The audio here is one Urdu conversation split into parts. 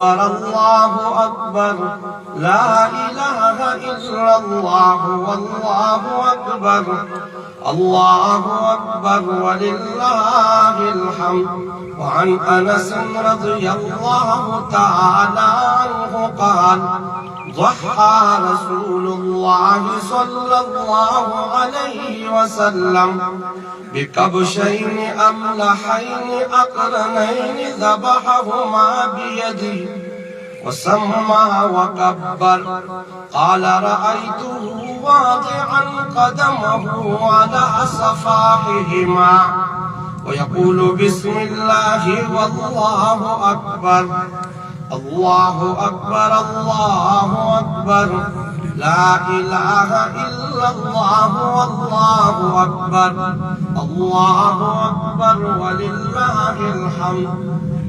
الله أكبر لا إله إلا الله والله أكبر الله أكبر ولله الحمد وعن أنس رضي الله تعالى عنه قال ضحى رسول الله صلى الله عليه وسلم بكبشين أملحين أقرنين ذبحهما بيده وسمى وكبر قال رأيته واضعا قدمه على صفاحهما ويقول بسم الله والله أكبر الله أكبر الله أكبر لا إله إلا الله والله أكبر الله أكبر ولله الحمد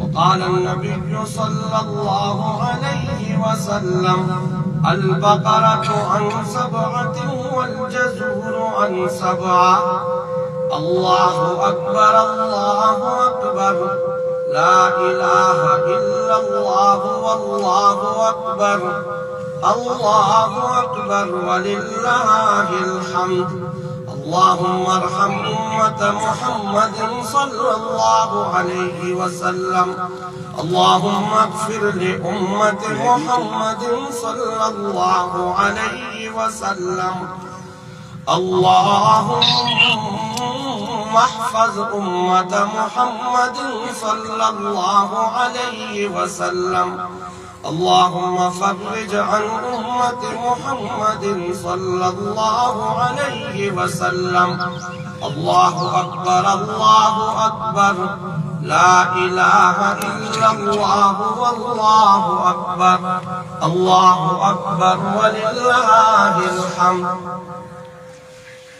وقال النبي صلى الله عليه وسلم البقرة عن 7 والجزور عن 7 الله أكبر الله أكبر لا إله إلا الله والله أكبر الله أكبر ولله الحمد اللهم ارحم أمة محمد صلى الله عليه وسلم اللهم اغفر لأمة محمد صلى الله عليه وسلم اللهم احفظ أمة محمد صلى الله عليه وسلم اللهم فرج عن أمة محمد صلى الله عليه وسلم الله أكبر الله أكبر لا إله إلا الله والله أكبر الله أكبر ولله الحمد।